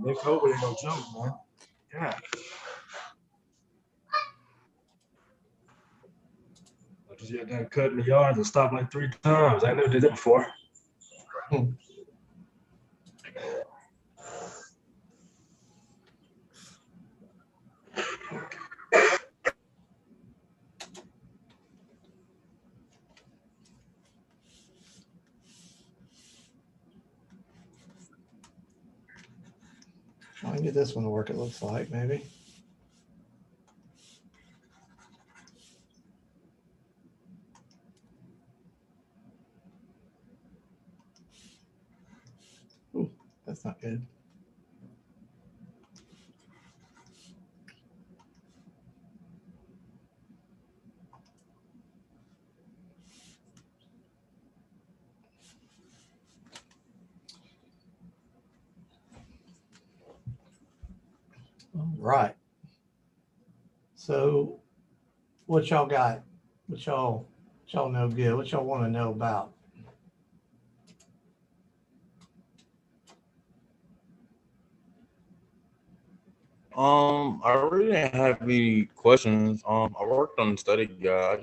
Nick COVID ain't no joke, man. Yeah. I just got done cutting the yards and stopped like 3 times. I never did that before. I can get this one to work, it looks like, maybe. Ooh, that's not good. All right. So what y'all got? What y'all know good? What y'all want to know about? I really didn't have any questions. I worked on the study guide. I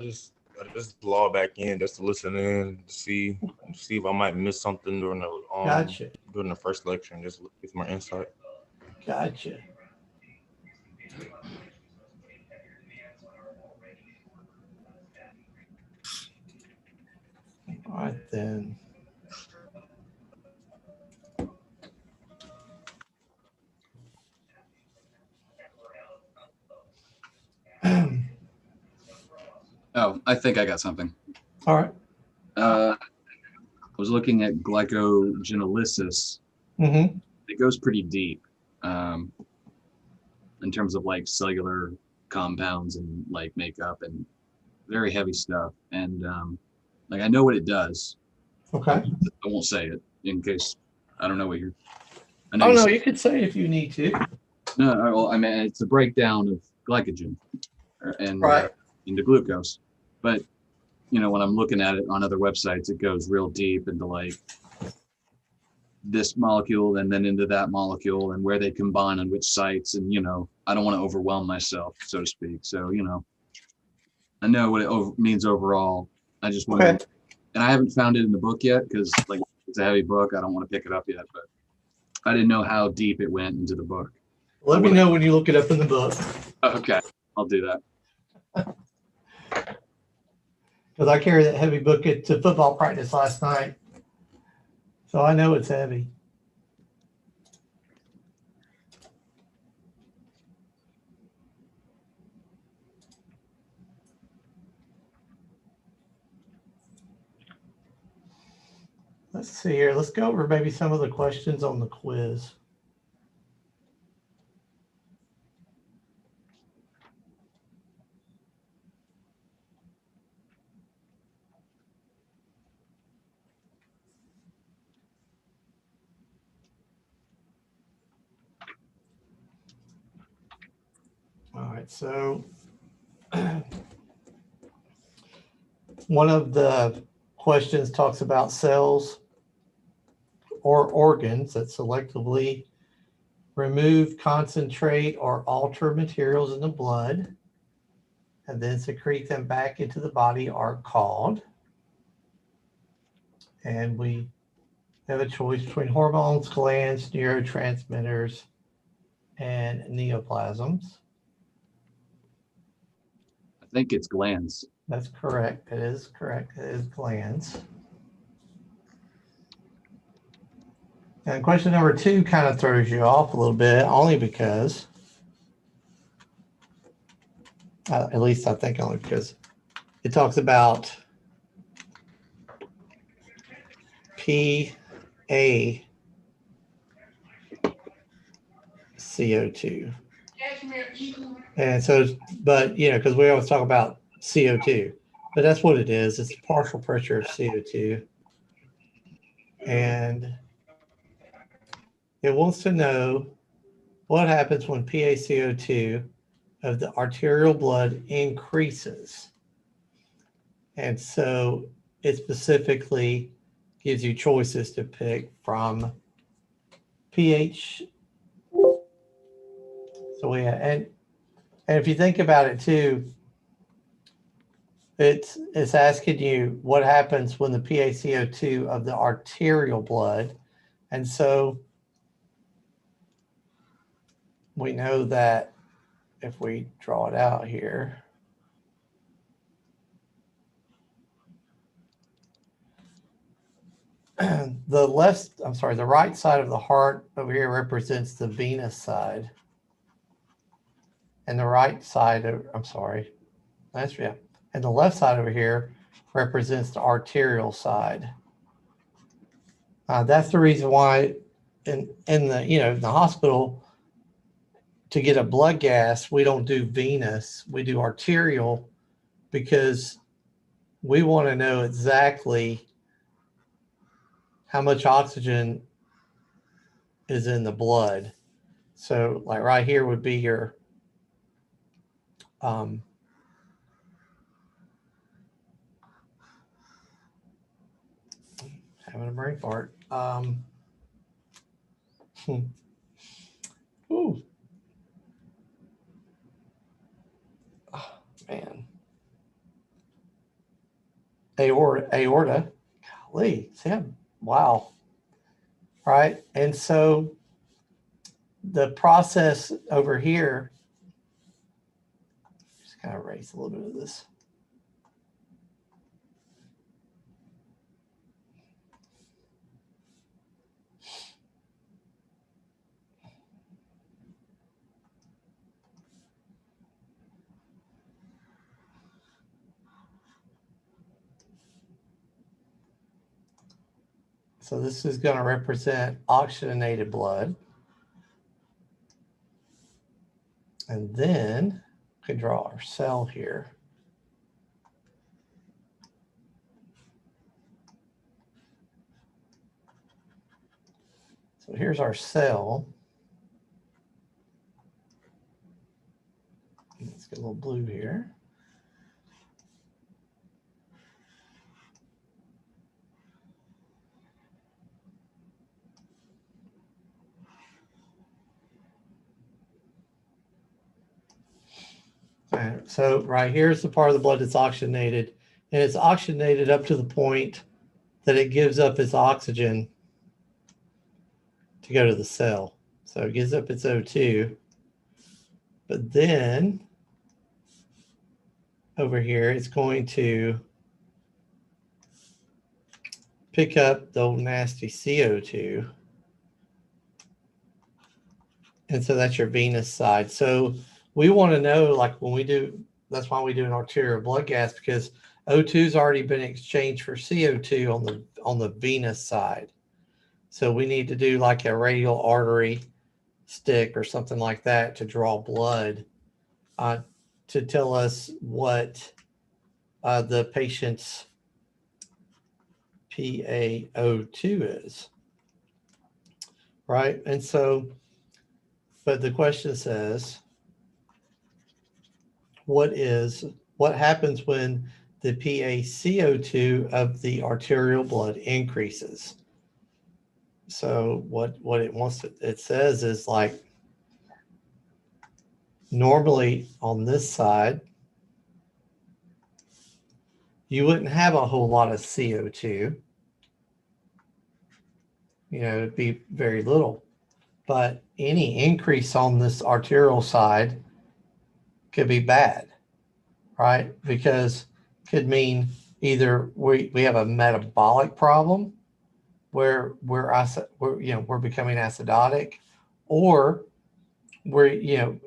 just log back in just to listen in, to see if I might miss something during the Gotcha. during the first lecture, and just get more insight. Gotcha. All right, then. Oh, I think I got something. All right. I was looking at glycogenolysis. Mm-hmm. It goes pretty deep in terms of like cellular compounds and like makeup and very heavy stuff. And like I know what it does. Okay. I won't say it in case I don't know what you're. I know Oh, no, said, you could say if you need to. no, well, I mean, it's a breakdown of glycogen and Right. into glucose. But, you know, when I'm looking at it on other websites, it goes real deep into like this molecule and then into that molecule and where they combine on which sites. And, you know, I don't want to overwhelm myself, so to speak. So, you know, I know what it means overall. I just want to, and I haven't found it in the book yet because like it's a heavy book. I don't want to pick it up yet, but I didn't know how deep it went into the book. Let me know when you look it up in the book. Okay, I'll do that. Because I carried that heavy book to football practice last night. So I know it's heavy. Let's see here. Let's go over maybe some of the questions on the quiz. All right, so one of the questions talks about cells or organs that selectively remove, concentrate, or alter materials in the blood and then secrete them back into the body are called. And we have a choice between hormones, glands, neurotransmitters, and neoplasms. I think it's glands. That's correct. It is correct. It is glands. And question number 2 kind of throws you off a little bit, only because, at least I think only because it talks about PaCO2. And so, but, you know, because we always talk about CO2, but that's what it is. It's the partial pressure of CO2. And it wants to know what happens when PaCO2 of the arterial blood increases. And so it specifically gives you choices to pick from pH So and if you think about it too, it's asking you what happens when the PaCO2 of the arterial blood. And so we know that if we draw it out here, the right side of the heart over here represents the venous side. And the right side of, and the left side over here represents the arterial side. That's the reason why in the hospital, to get a blood gas, we don't do venous, we do arterial, because we want to know exactly how much oxygen is in the blood. So like right here would be your having a brain fart. Ooh. Oh, man. Aorta. Golly. Wow. Right. And so the process over here, just kind of erase a little bit of this. So this is going to represent oxygenated blood. And then we can draw our cell here. So here's our cell. Let's get a little blue here. Right, so right here's the part of the blood that's oxygenated, and it's oxygenated up to the point that it gives up its oxygen to go to the cell. So it gives up its O2, but then over here it's going to pick up the old nasty CO2, and so that's your venous side. So we want to know, like when we do, that's why we do an arterial blood gas, because O2's already been exchanged for CO2 on the venous side. So we need to do like a radial artery stick or something like that to draw blood to tell us what the patient's PaO2 is, right? And so, but the question says, what happens when the PaCO2 of the arterial blood increases? So what it says is, like, normally on this side, you wouldn't have a whole lot of CO2. It'd be very little, but any increase on this arterial side could be bad, right? Because it could mean either we have a metabolic problem where we're becoming acidotic, or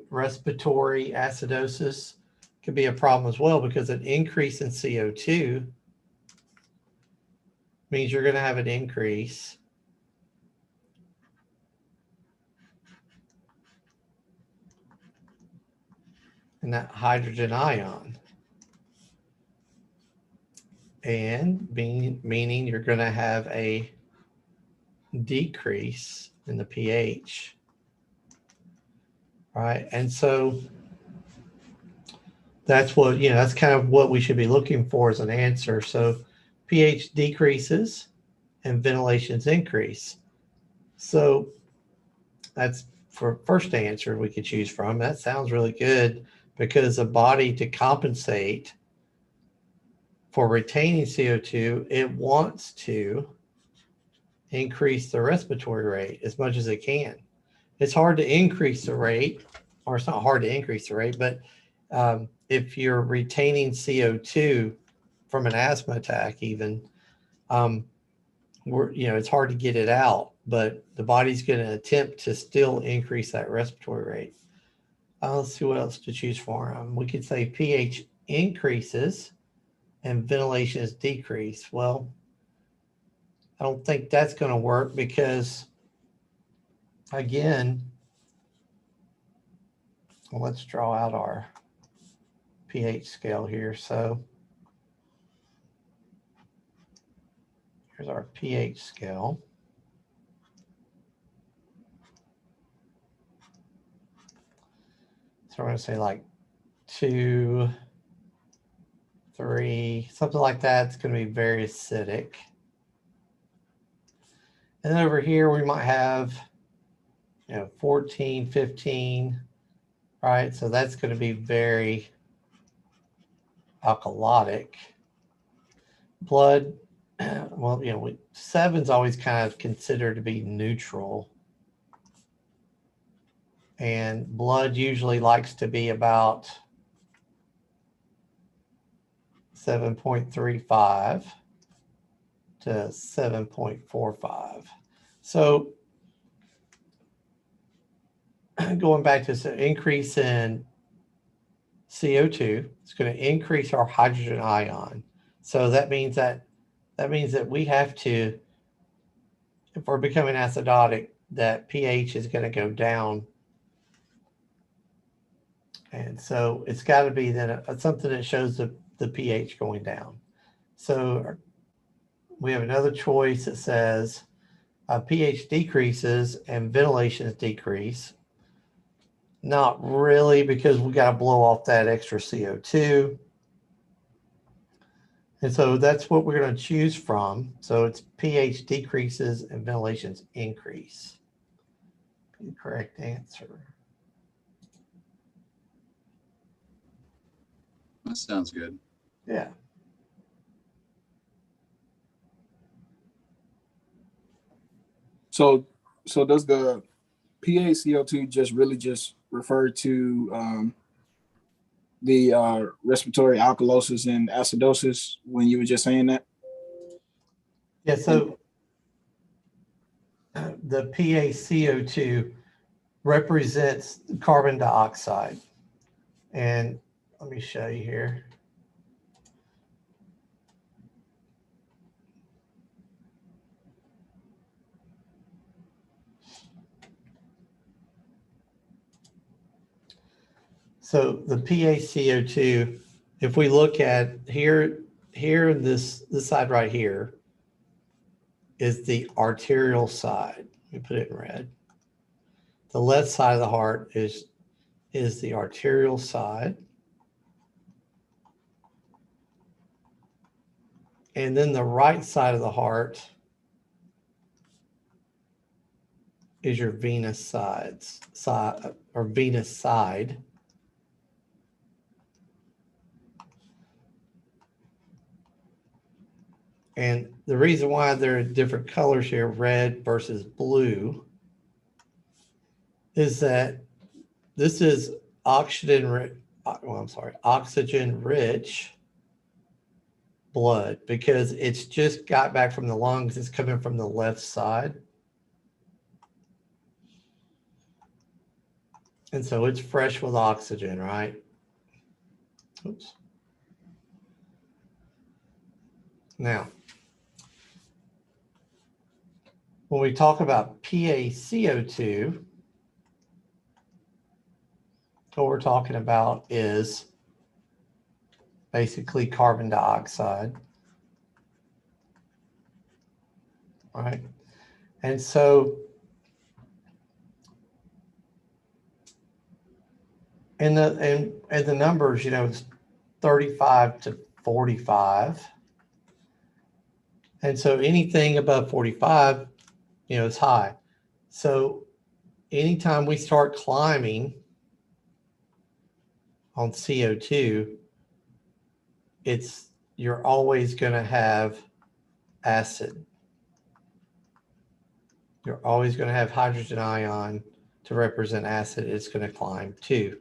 respiratory acidosis could be a problem as well, because an increase in CO2 means you're going to have an increase in that hydrogen ion, and meaning you're going to have a decrease in the pH, right? And so that's what, that's kind of what we should be looking for as an answer. So pH decreases and ventilations increase. So that's for first answer we could choose from. That sounds really good, because the body, to compensate for retaining CO2, it wants to increase the respiratory rate as much as it can. It's hard to increase the rate, or it's not hard to increase the rate, but if you're retaining CO2 from an asthma attack, even, it's hard to get it out, but the body's going to attempt to still increase that respiratory rate. Let's see what else to choose for. We could say pH increases and ventilation is decreased. Well, I don't think that's going to work, because, again, let's draw out our pH scale here. So here's our pH scale. So we're going to say like 2, 3, something like that. It's going to be very acidic. And then over here, we might have, 14, 15, right? So that's going to be very alkalotic. Blood, well, 7's always kind of considered to be neutral. And blood usually likes to be about 7.35 to 7.45. So going back to the increase in CO2, it's going to increase our hydrogen ion. So that means that we have to, if we're becoming acidotic, that pH is going to go down. And so it's got to be that something that shows the pH going down. So we have another choice that says pH decreases and ventilations decrease. Not really, because we got to blow off that extra CO2. And so that's what we're going to choose from. So it's pH decreases and ventilations increase. The correct answer. That sounds good. Yeah. So does the PaCO2 just refer to the respiratory alkalosis and acidosis when you were just saying that? Yeah, so the PaCO2 represents carbon dioxide. And let me show you here. So the PaCO2, if we look at here this side right here is the arterial side. Let me put it in red. The left side of the heart is the arterial side. And then the right side of the heart is your venous side. And the reason why there are different colors here, red versus blue, is that this is oxygen-rich blood, because it's just got back from the lungs. It's coming from the left side. And so it's fresh with oxygen, right? Oops. Now, when we talk about PaCO2, what we're talking about is basically carbon dioxide, right? And so and the numbers, it's 35 to 45. And so anything above 45, is high. So anytime we start climbing on CO2, you're always going to have acid. You're always going to have hydrogen ion to represent acid. It's going to climb too.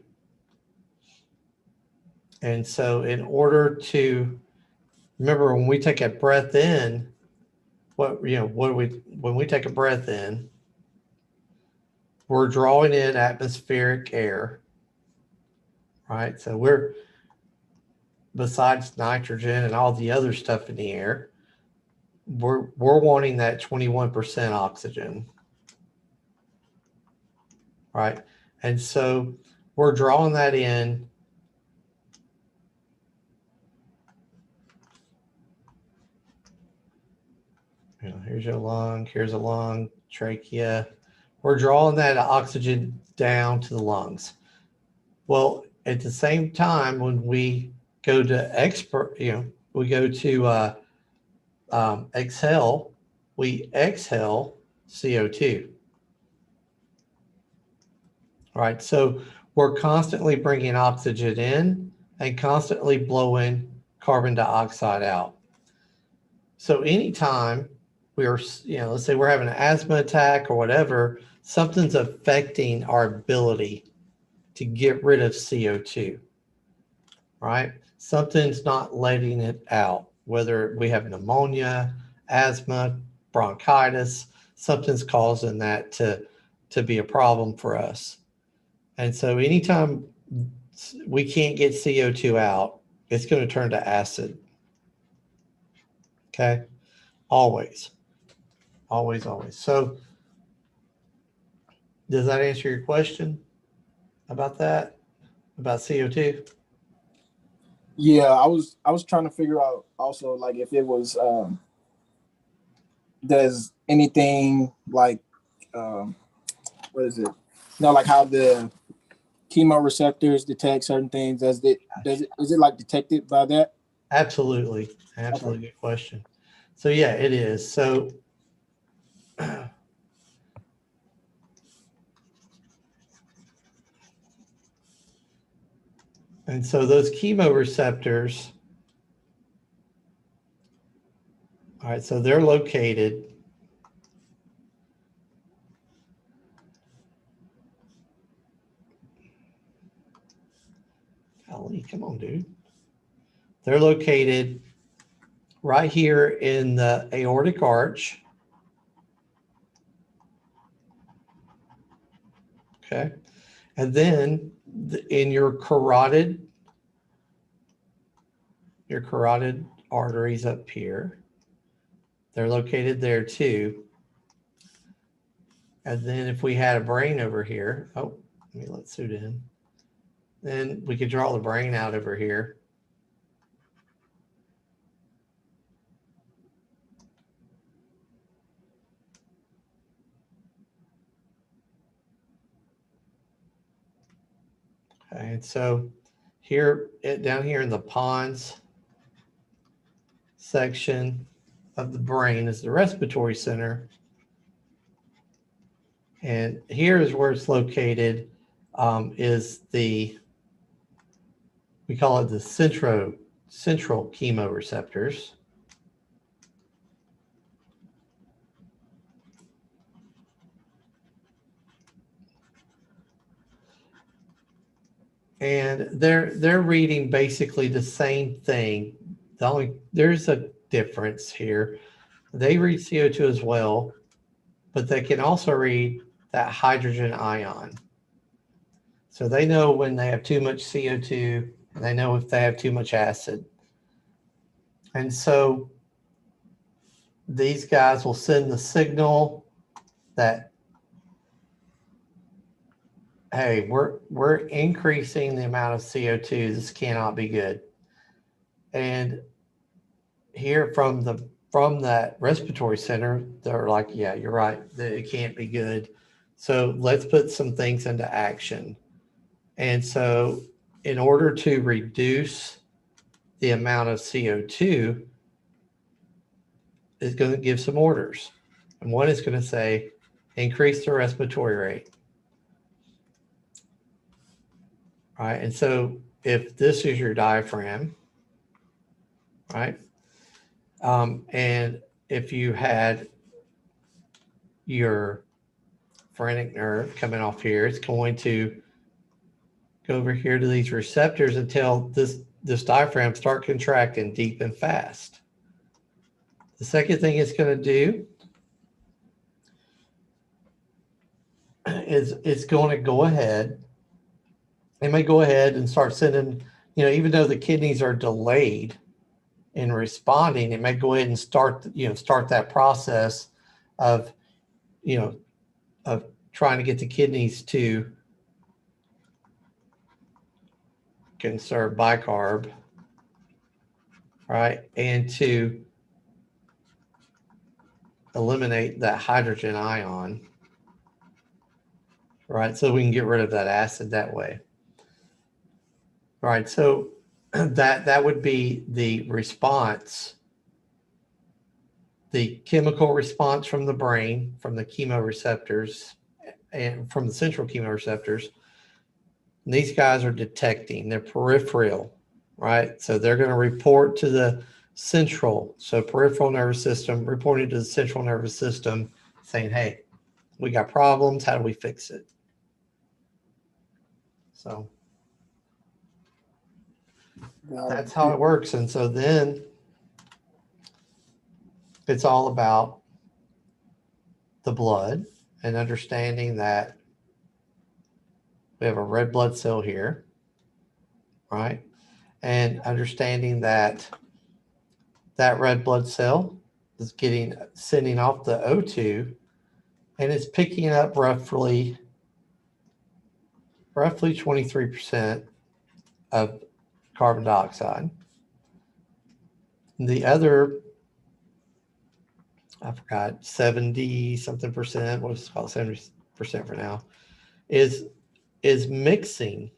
And so in order to remember, when we take a breath in, when we take a breath in, we're drawing in atmospheric air, right? So we're, besides nitrogen and all the other stuff in the air, we're wanting that 21% oxygen, right? And so we're drawing that in. Here's your lung, here's a lung, trachea. We're drawing that oxygen down to the lungs. Well, at the same time, when we go to we go to exhale, we exhale CO2. All right, so we're constantly bringing oxygen in and constantly blowing carbon dioxide out. So anytime we are, let's say we're having an asthma attack or whatever, something's affecting our ability to get rid of CO2, right? Something's not letting it out, whether we have pneumonia, asthma, bronchitis, something's causing that to be a problem for us. And so anytime we can't get CO2 out, it's going to turn to acid. Okay? Always. Always, always. So does that answer your question about that? About CO2? Yeah, I was trying to figure out also, like, if it was does anything like what is it? Like how the chemoreceptors detect certain things. Is it like detected by that? Absolutely. Absolutely. Okay. Good question. So yeah, it is. So and so those chemoreceptors, all right, so they're located golly, come on, dude. They're located right here in the aortic arch. Okay. And then in your carotid arteries up here, they're located there too. And then if we had a brain over here, oh, let me let Sue in. Then we could draw the brain out over here. Okay, and so here, down here in the pons section of the brain is the respiratory center. And here is where it's located, is we call it the central chemoreceptors. And they're reading basically the same thing. There's a difference here. They read CO2 as well, but they can also read that hydrogen ion. So they know when they have too much CO2, and they know if they have too much acid. And so these guys will send the signal that, hey, we're increasing the amount of CO2. This cannot be good. And here from that respiratory center, they're like, yeah, you're right. It can't be good. So let's put some things into action. And so in order to reduce the amount of CO2, it's going to give some orders. And one is going to say, increase the respiratory rate. right? And so if this is your diaphragm, right? And if you had your phrenic nerve coming off here, it's going to go over here to these receptors until this diaphragm start contracting deep and fast. The second thing it's going to do is it's going to go ahead. It may go ahead and start sending, even though the kidneys are delayed in responding, it may go ahead and start that process of, of trying to get the kidneys to conserve bicarb, right? And to eliminate that hydrogen ion, right? So we can get rid of that acid that way. Right, so that would be the response, the chemical response from the brain, from the chemoreceptors, and from the central chemoreceptors. And these guys are detecting, they're peripheral, right? So they're going to report to the central, so peripheral nervous system, reporting to the central nervous system, saying, hey, we got problems, how do we fix it? So that's how it works. And so then it's all about the blood and understanding that we have a red blood cell here, right? And understanding that that red blood cell is sending off the O2, and it's picking up roughly 23% of carbon dioxide. The other, I forgot, 70 something percent, what is it called, 70% for now, is mixing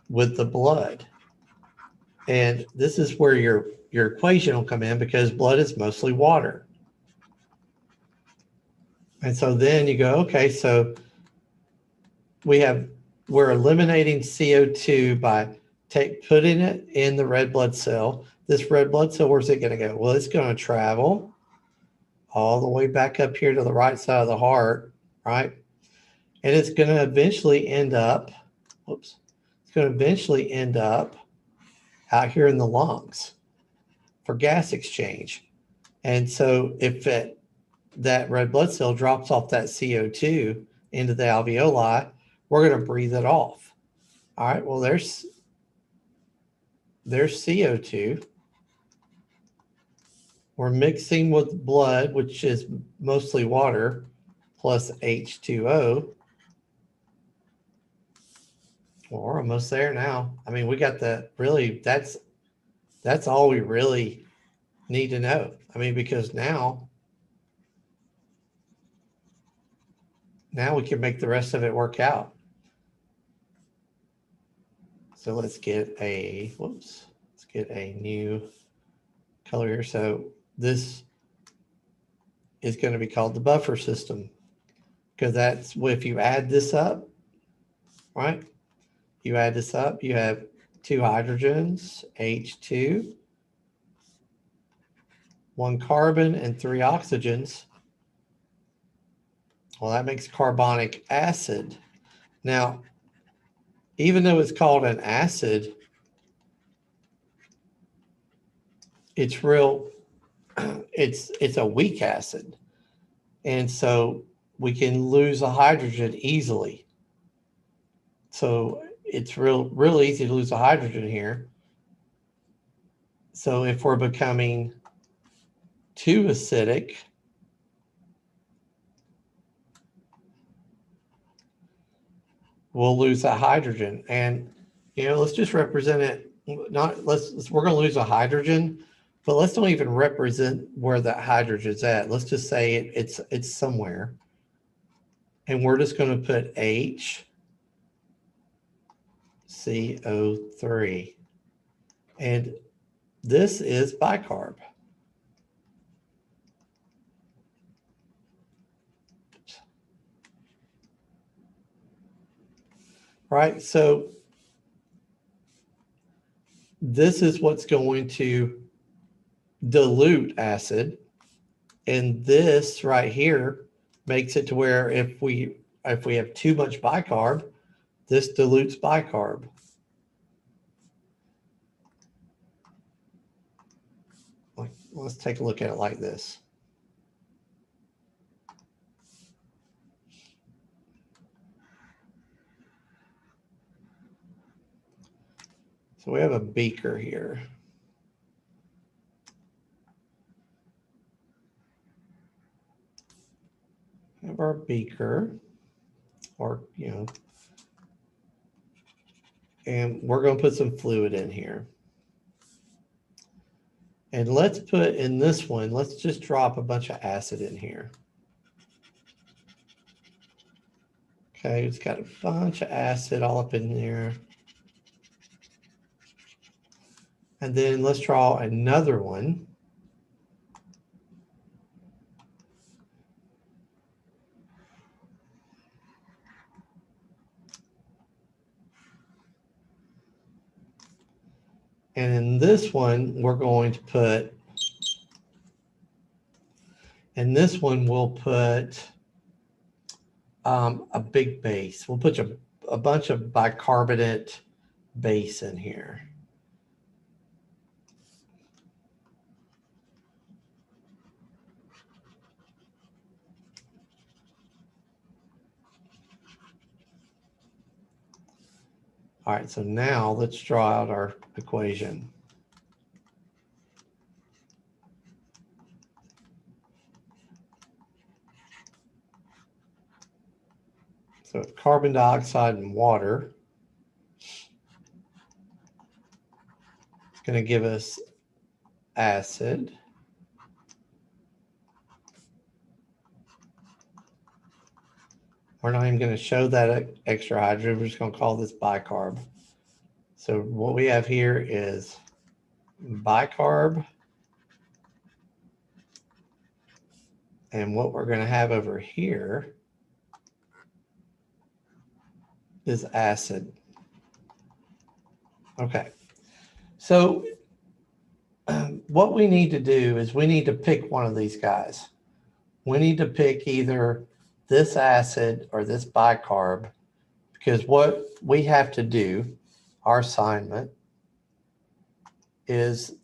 with the blood. And this is where your equation will come in, because blood is mostly water. And so then you go, okay, so we're eliminating CO2 by putting it in the red blood cell. This red blood cell, where's it going to go? Well, it's going to travel all the way back up here to the right side of the heart, right? And it's going to eventually end up, out here in the lungs for gas exchange. And so if that red blood cell drops off that CO2 into the alveoli, we're going to breathe it off. All right, well, there's CO2. We're mixing with blood, which is mostly water, plus H2O. Well, we're almost there now. I mean, we got that's all we really need to know. I mean, because now we can make the rest of it work out. So let's get a new color here. So this is going to be called the buffer system, because that's if you add this up, right? You add this up, you have 2 hydrogens, H2, 1 carbon, and 3 oxygens. Well, that makes carbonic acid. Now, even though it's called an acid, it's a weak acid. And so we can lose a hydrogen easily. So it's real easy to lose a hydrogen here. So if we're becoming too acidic, we'll lose a hydrogen. And let's just represent it. We're going to lose a hydrogen, but let's don't even represent where that hydrogen's at. Let's just say it's somewhere, and we're just going to put HCO3, and this is bicarb. right? So this is what's going to dilute acid. And this right here makes it to where if we have too much bicarb, this dilutes bicarb. Let's take a look at it like this. So we have a beaker here. We have our beaker, or, and we're going to put some fluid in here. And let's put in this one, let's just drop a bunch of acid in here. Okay, it's got a bunch of acid all up in there. And then let's draw another one. And in this one, we're going to put, in this one, we'll put a big base. We'll put a bunch of bicarbonate base in here. All right, so now let's draw out our equation. So carbon dioxide and water is going to give us acid. We're not even going to show that extra hydrogen. We're just going to call this bicarb. So what we have here is bicarb. And what we're going to have over here is acid. Okay. So what we need to do is we need to pick one of these guys. We need to pick either this acid or this bicarb, because what we have to do, our assignment, is,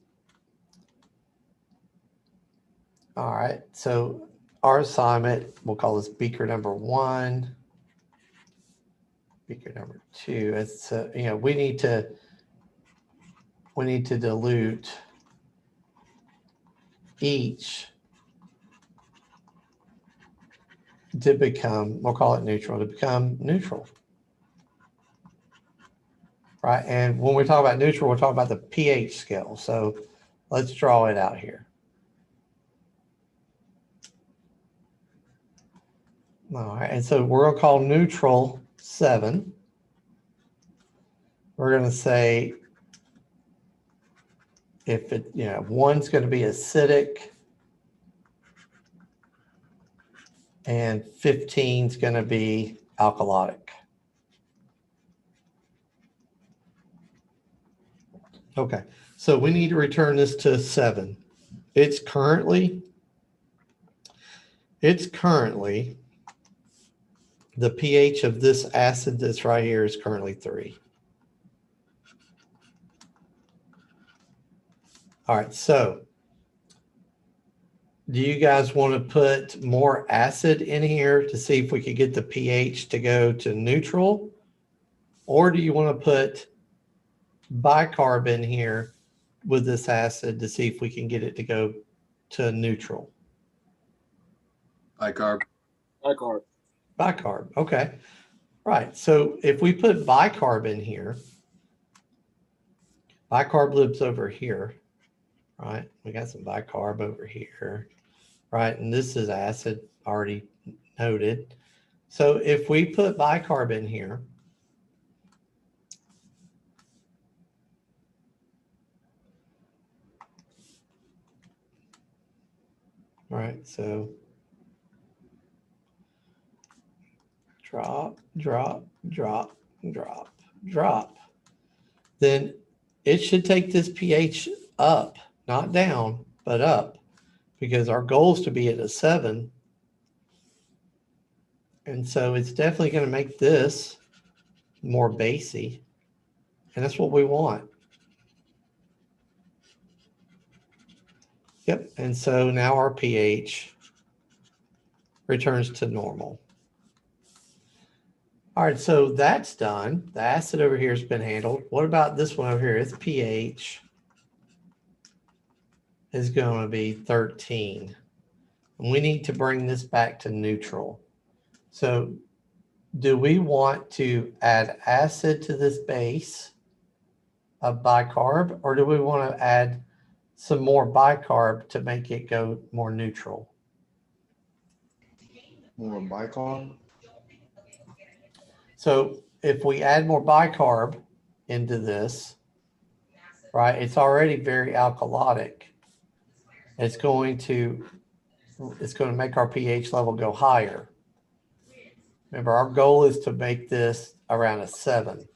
all right, so our assignment, we'll call this beaker number 1, beaker number 2. It's we need to dilute each to become, we'll call it neutral, to become neutral. Right, and when we talk about neutral, we're talking about the pH scale. So let's draw it out here. All right, and so we're going to call neutral 7. We're going to say if it, 1's going to be acidic and 15's going to be alkalotic. Okay, so we need to return this to 7. It's currently the pH of this acid that's right here is currently 3. All right, so do you guys want to put more acid in here to see if we could get the pH to go to neutral? Or do you want to put bicarb in here with this acid to see if we can get it to go to neutral? Bicarb. Bicarb. Bicarb, okay. Right, so if we put bicarb in here, bicarb lives over here, right? We got some bicarb over here, right? And this is acid, already noted. So if we put bicarb in here, all right, so drop, drop, drop, drop, drop, then it should take this pH up, not down, but up, because our goal is to be at a 7. And so it's definitely going to make this more basy. And that's what we want. Yep. And so now our pH returns to normal. All right, so that's done. The acid over here has been handled. What about this one over here? Its pH is going to be 13. And we need to bring this back to neutral. So do we want to add acid to this base of bicarb, or do we want to add some more bicarb to make it go more neutral? More bicarb. So if we add more bicarb into this, right, it's already very alkalotic. It's going to make our pH level go higher. Remember, our goal is to make this around a 7.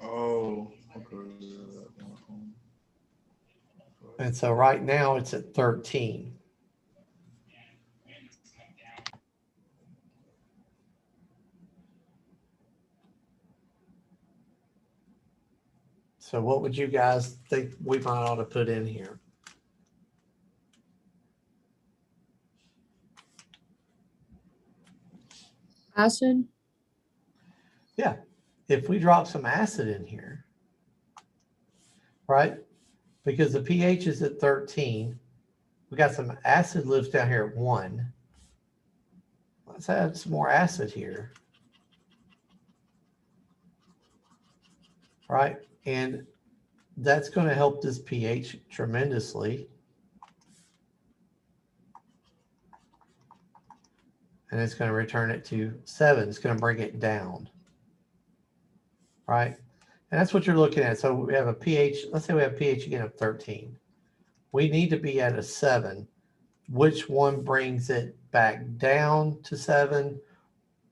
Oh, okay. And so right now it's at 13. So what would you guys think we might ought to put in here? Acid? Yeah, if we drop some acid in here, right? Because the pH is at 13. We got some acid lives down here at 1. Let's add some more acid here. Right? And that's going to help this pH tremendously. And it's going to return it to 7. It's going to bring it down. Right? And that's what you're looking at. So we have a pH, let's say we have pH again of 13. We need to be at a 7. Which one brings it back down to 7?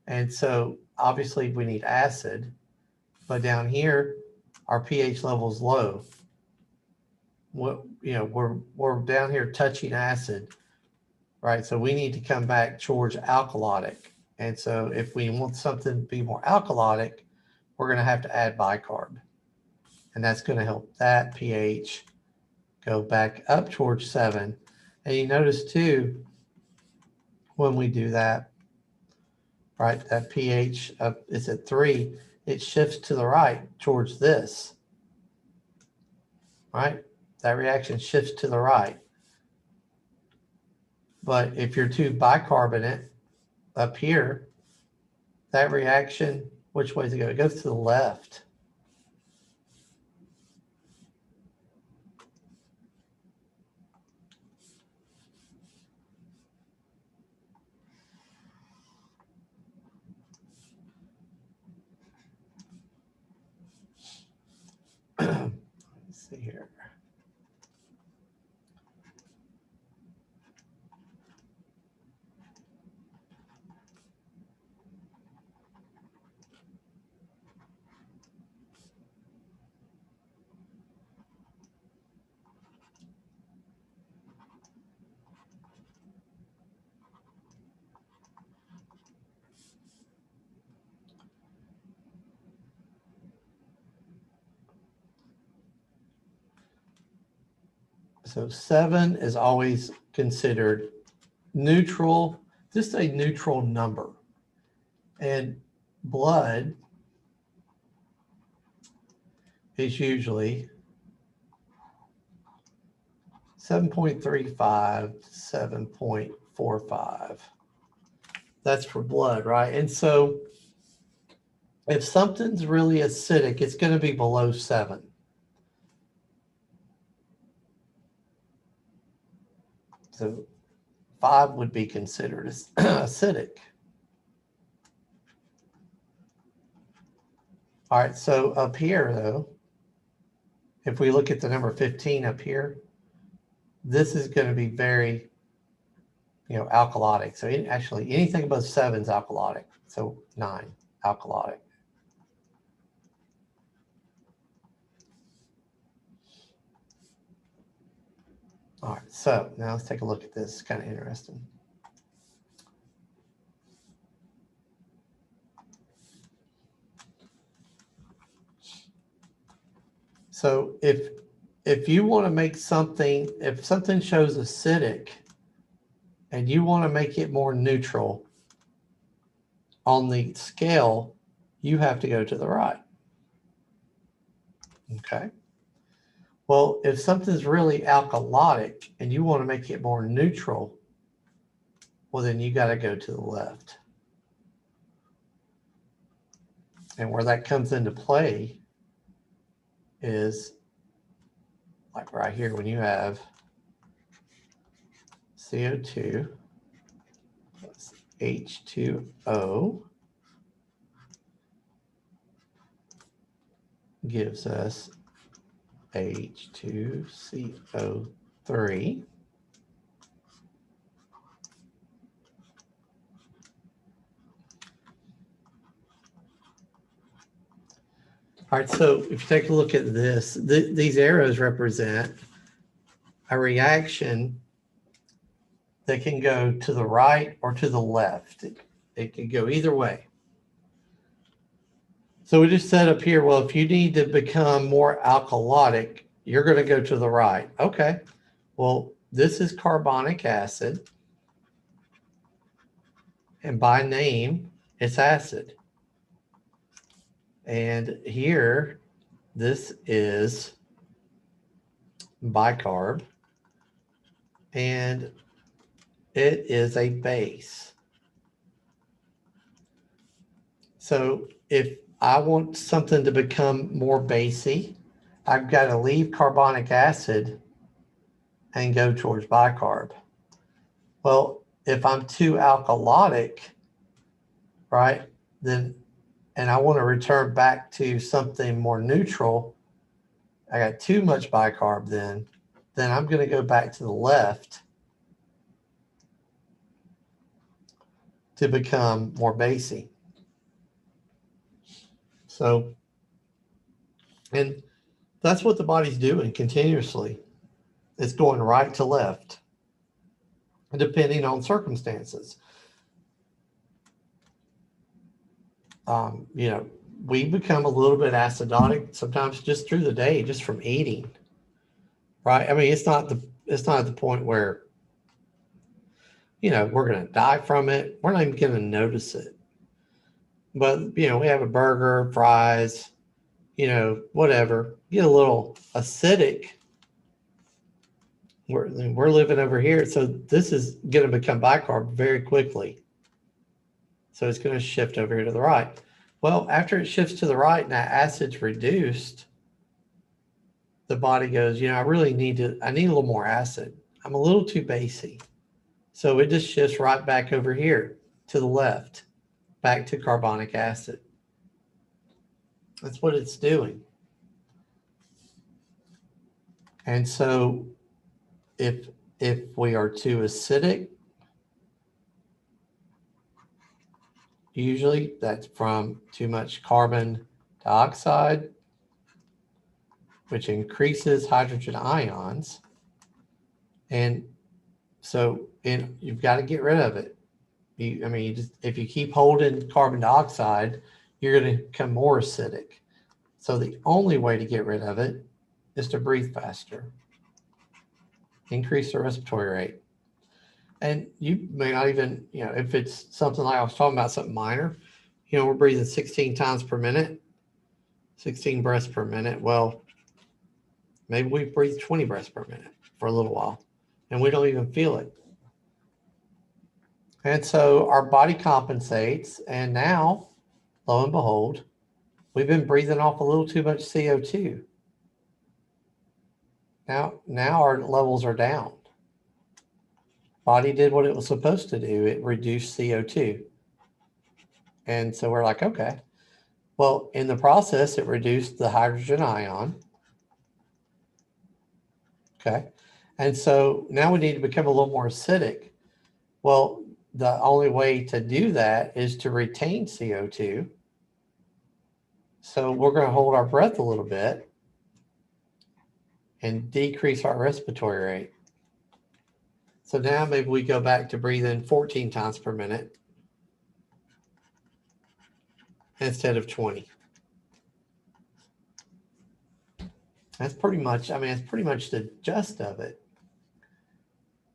And so obviously we need acid, but down here, our pH level is low. We're down here touching acid, right? So we need to come back towards alkalotic. And so if we want something to be more alkalotic, we're going to have to add bicarb. And that's going to help that pH go back up towards 7. And you notice too, when we do that, right, that pH is at 3, it shifts to the right towards this, right? That reaction shifts to the right. But if you're too bicarbonate up here, that reaction, which way does it go? It goes to the left. Let's see here. So 7 is always considered neutral, just a neutral number. And blood is usually 7.35 to 7.45. That's for blood, right? And so if something's really acidic, it's going to be below 7. So 5 would be considered acidic. All right, so up here though, if we look at the number 15 up here, this is going to be very, alkalotic. So actually anything above 7 is alkalotic. So 9, alkalotic. All right, so now let's take a look at this. It's kind of interesting. So if you want to make something, if something shows acidic and you want to make it more neutral on the scale, you have to go to the right. Okay. Well, if something's really alkalotic and you want to make it more neutral, well, then you got to go to the left. And where that comes into play is like right here when you have CO2 plus H2O gives us H2CO3. All right, so if you take a look at this, these arrows represent a reaction that can go to the right or to the left. It can go either way. So we just said up here, well, if you need to become more alkalotic, you're going to go to the right. Okay, well, this is carbonic acid. And by name, it's acid. And here, this is bicarb, and it is a base. So if I want something to become more basey, I've got to leave carbonic acid and go towards bicarb. Well, if I'm too alkalotic, right, then and I want to return back to something more neutral, I got too much bicarb then I'm going to go back to the left to become more basey. So, and that's what the body's doing continuously. It's going right to left, depending on circumstances. You know, we become a little bit acidotic sometimes just through the day, just from eating, right? I mean, it's not at the point where, you know, we're going to die from it. We're not even going to notice it. But, you know, we have a burger, fries, you know, whatever, get a little acidic. We're living over here. So this is going to become bicarb very quickly. So it's going to shift over here to the right. Well, after it shifts to the right and that acid's reduced, the body goes, you know, I need a little more acid. I'm a little too basey. So it just shifts right back over here to the left, back to carbonic acid. That's what it's doing. And so if we are too acidic, usually that's from too much carbon dioxide, which increases hydrogen ions. And so you've got to get rid of it. If you keep holding carbon dioxide, you're going to become more acidic. So the only way to get rid of it is to breathe faster, increase the respiratory rate. And you may not even, you know, if it's something like I was talking about, something minor, you know, we're breathing 16 times per minute, 16 breaths per minute. Well, maybe we breathe 20 breaths per minute for a little while, and we don't even feel it. And so our body compensates, and now, lo and behold, we've been breathing off a little too much CO2. Now our levels are down. Body did what it was supposed to do. It reduced CO2. And so we're like, okay. Well, in the process, it reduced the hydrogen ion. Okay. And so now we need to become a little more acidic. Well, the only way to do that is to retain CO2. So we're going to hold our breath a little bit and decrease our respiratory rate. So now maybe we go back to breathing 14 times per minute instead of 20. That's pretty much, I mean, it's pretty much the gist of it.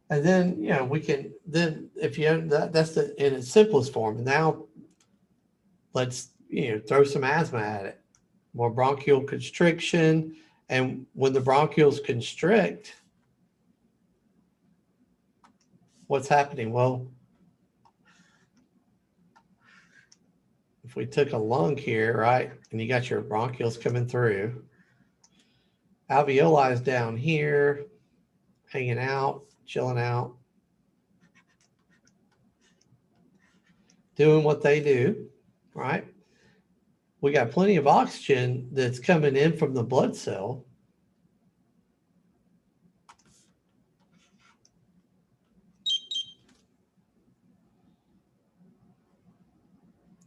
And then, you know, we can, then if you, that's the, in its simplest form. Now let's, you know, throw some asthma at it. More bronchial constriction. And when the bronchioles constrict, what's happening? Well, if we took a lung here, right, and you got your bronchioles coming through, alveoli is down here, hanging out, chilling out, doing what they do, right? We got plenty of oxygen that's coming in from the blood cell.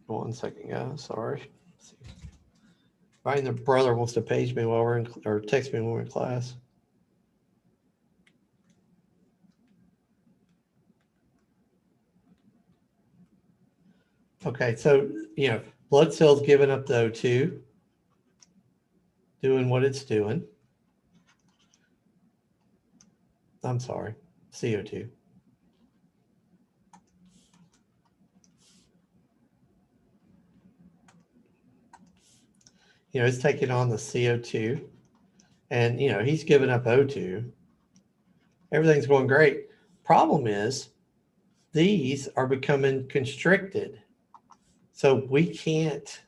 One second, guys. Sorry. Right, the brother wants to page me while we're in, or text me when we're in class. Okay, so, you know, blood cells giving up the O2, doing what it's doing. I'm sorry, CO2. You know, it's taking on the CO2 and, you know, he's giving up O2. Everything's going great. Problem is these are becoming constricted. So we can't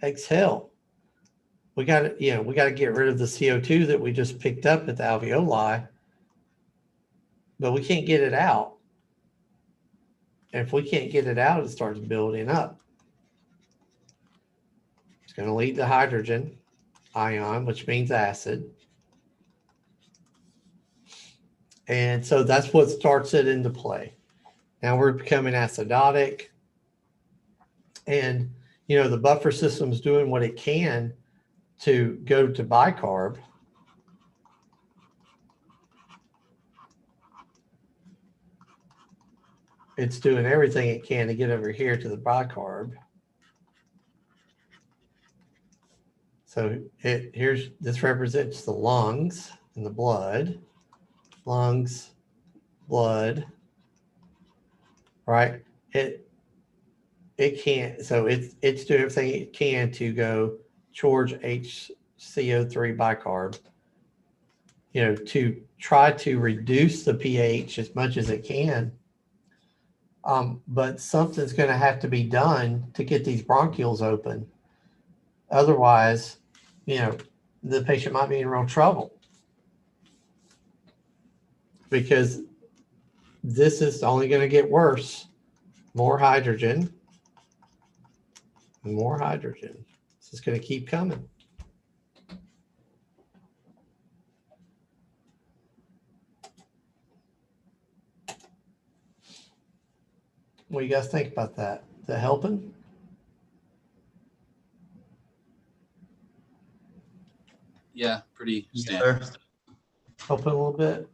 exhale. We got to, you know, we got to get rid of the CO2 that we just picked up at the alveoli, but we can't get it out. And if we can't get it out, it starts building up. It's going to lead to hydrogen ion, which means acid. And so that's what starts it into play. Now we're becoming acidotic. And, you know, the buffer system's doing what it can to go to bicarb. It's doing everything it can to get over here to the bicarb. So this represents the lungs and the blood. Lungs, blood, right? It can't, so it's doing everything it can to go towards HCO3 bicarb, you know, to try to reduce the pH as much as it can. But something's going to have to be done to get these bronchioles open. Otherwise, you know, the patient might be in real trouble because this is only going to get worse. More hydrogen. More hydrogen. This is going to keep coming. What do you guys think about that? Is that helping? Yeah, pretty standard. Sir. Helping a little bit?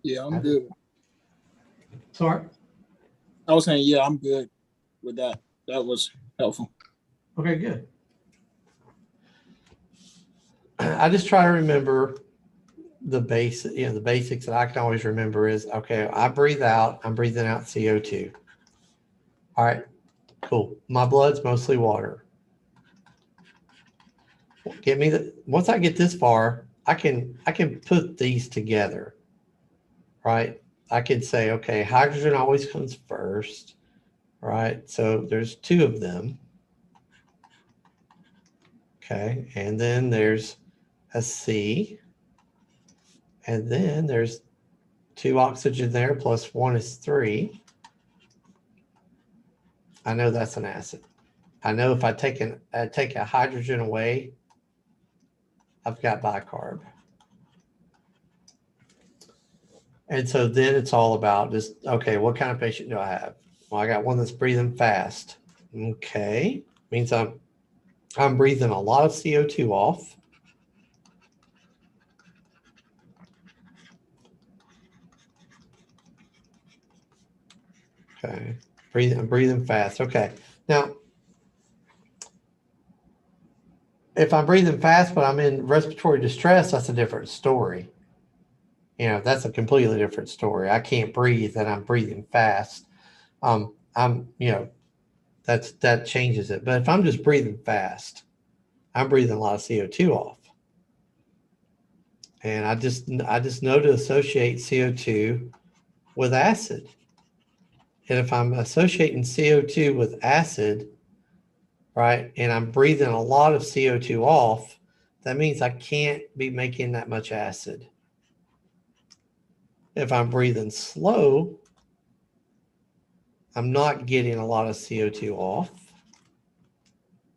Yeah, I'm good. Sorry? I was saying, yeah, I'm good with that. That was helpful. Okay, good. I just try to remember the basic, you know, the basics that I can always remember is, okay, I breathe out, I'm breathing out CO2. All right, cool. My blood's mostly water. Get me the, once I get this far, I can put these together, right? I could say, okay, hydrogen always comes first, right? So there's two of them. Okay, and then there's a C, and then there's 2 oxygen there, plus 1 is 3. I know that's an acid. I know if I take a hydrogen away, I've got bicarb. And so then it's all about just, okay, what kind of patient do I have? Well, I got one that's breathing fast. Okay, means I'm I'm breathing a lot of CO2 off. Okay, I'm breathing fast. Okay, now if I'm breathing fast but I'm in respiratory distress, that's a different story. You know, that's a completely different story. I can't breathe and I'm breathing fast. That changes it. But if I'm just breathing fast, I'm breathing a lot of CO2 off. And I just know to associate CO2 with acid. And if I'm associating CO2 with acid, right, and I'm breathing a lot of CO2 off, that means I can't be making that much acid. If I'm breathing slow, I'm not getting a lot of CO2 off.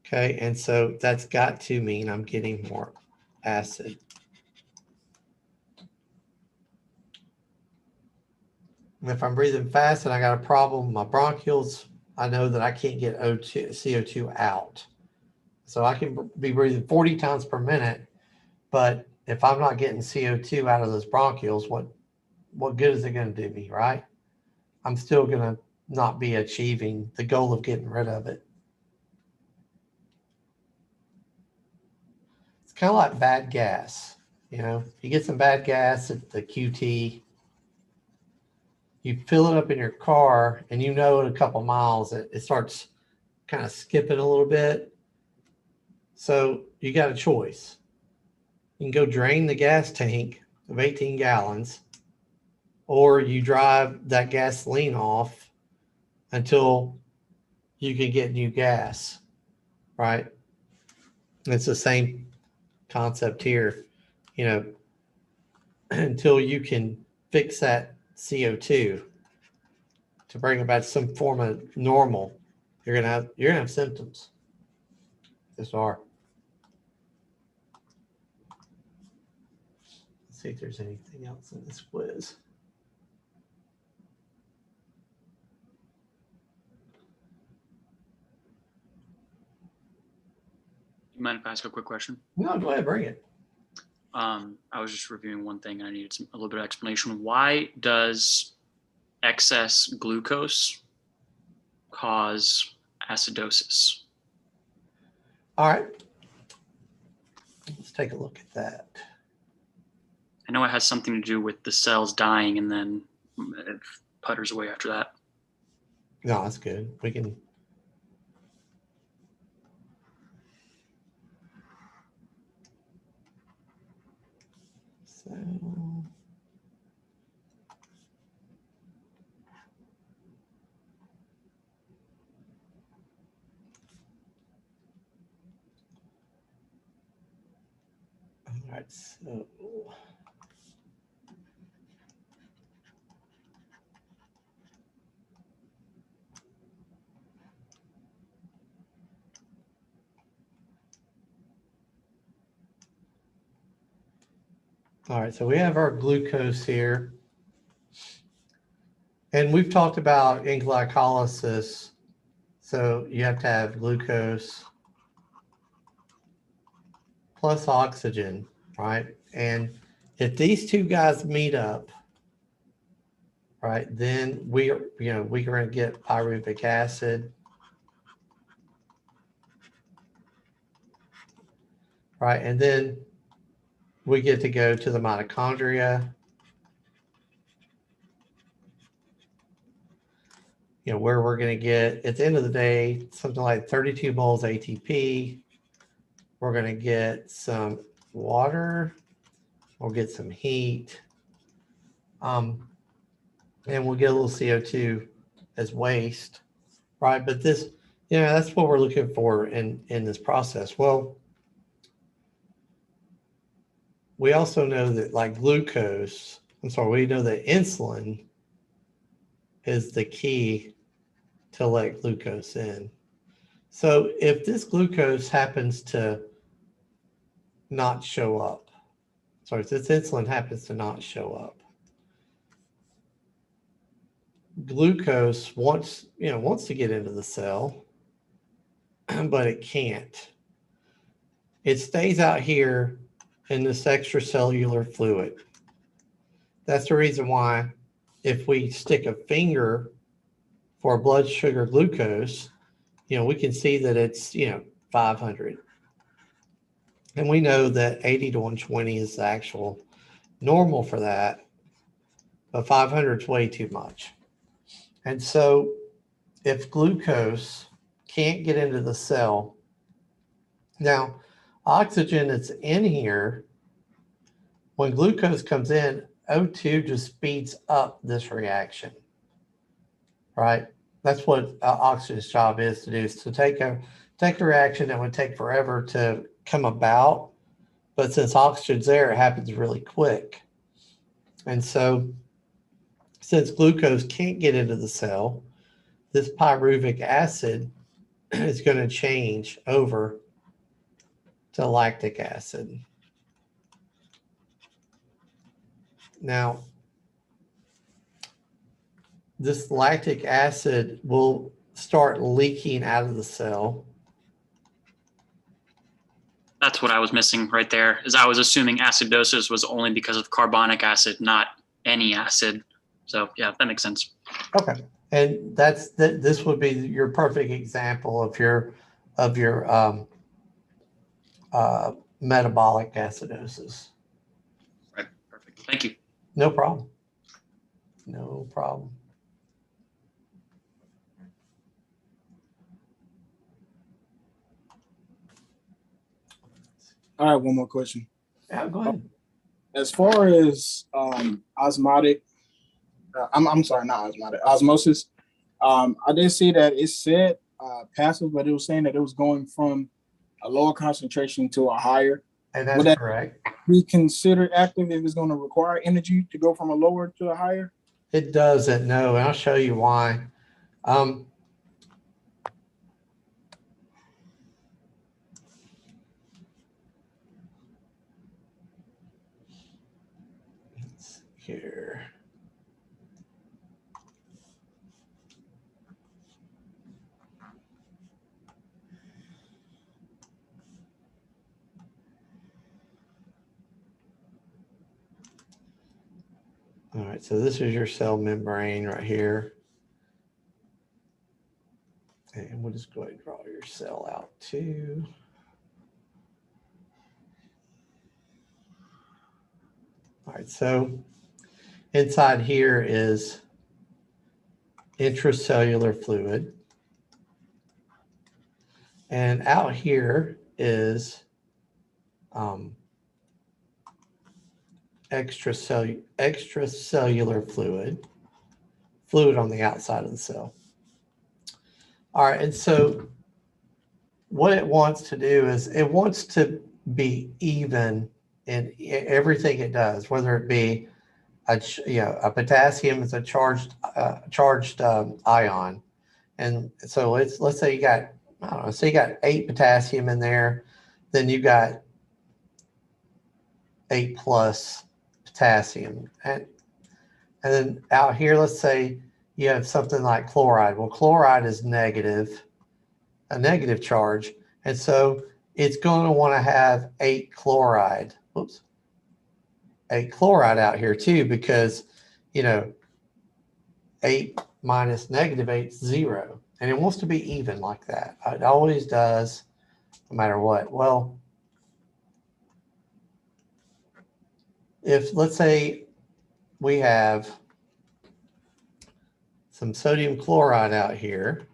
Okay, and so that's got to mean I'm getting more acid. And if I'm breathing fast and I got a problem with my bronchioles, I know that I can't get CO2 out. So I can be breathing 40 times per minute, but if I'm not getting CO2 out of those bronchioles, what good is it going to do me, right? I'm still going to not be achieving the goal of getting rid of it. It's kind of like bad gas. You know, you get some bad gas at the QT, you fill it up in your car, and you know in a couple miles it starts kind of skipping a little bit. So you got a choice. You can go drain the gas tank of 18 gallons, or you drive that gasoline off until you can get new gas, right? It's the same concept here, you know, until you can fix that CO2 to bring it back to some form of normal, you're gonna have symptoms. Just are. Let's see if there's anything else in this quiz. You mind if I ask a quick question? No, go ahead, bring it. I was just reviewing one thing and I needed a little bit of explanation. Why does excess glucose cause acidosis? All right. Let's take a look at that. I know it has something to do with the cells dying and then it putters away after that. No, that's good. We can. So. All right, so. All right, so we have our glucose here. And we've talked about in glycolysis, so you have to have glucose plus oxygen, right? And if these two guys meet up, right, then we're going to get pyruvic acid, right? And then we get to go to the mitochondria, you know, where we're going to get, at the end of the day, something like 32 moles ATP. We're going to get some water, we'll get some heat, and we'll get a little CO2 as waste, right? But this, you know, that's what we're looking for in this process. Well, we also know that like glucose, we know that insulin is the key to let glucose in. So if this glucose happens to not show up, if this insulin happens to not show up, glucose wants to get into the cell, but it can't. it stays out here in this extracellular fluid. That's the reason why if we stick a finger for blood sugar glucose, we can see that it's, 500. And we know that 80 to 120 is the actual normal for that, but 500 is way too much. And so if glucose can't get into the cell, now oxygen that's in here, when glucose comes in, O2 just speeds up this reaction, right? That's what oxygen's job is to do, is to take a reaction that would take forever to come about. But since oxygen's there, it happens really quick. And so since glucose can't get into the cell, this pyruvic acid is going to change over to lactic acid. Now, this lactic acid will start leaking out of the cell. That's what I was missing right there, is I was assuming acidosis was only because of carbonic acid, not any acid. So yeah, that makes sense. Okay. And this would be your perfect example of your metabolic acidosis. Right. Perfect. Thank you. No problem. No problem. All right, one more question. Yeah, go ahead. As far as osmotic, I'm sorry, not osmotic, osmosis. I did see that it said passive, but it was saying that it was going from a lower concentration to a higher. And that's correct. Be considered active if it's going to require energy to go from a lower to a higher? It doesn't, no, and I'll show you why. Let's see here. All right, so this is your cell membrane right here. And we'll just go ahead and draw your cell out too. All right, so inside here is intracellular fluid. And out here is extracellular fluid on the outside of the cell. All right, and so what it wants to do is it wants to be even in everything it does, whether it be a potassium is a charged ion, and so let's say you got, I don't know, so you got 8 potassium in there, then you got 8 plus potassium, and then out here, let's say you have something like chloride. Well, chloride is negative, a negative charge, and so it's going to want to have 8 chloride. Oops, 8 chloride out here too, because 8 minus negative 8 is 0, and it wants to be even like that. It always does, no matter what. Well, if let's say we have some sodium chloride out here,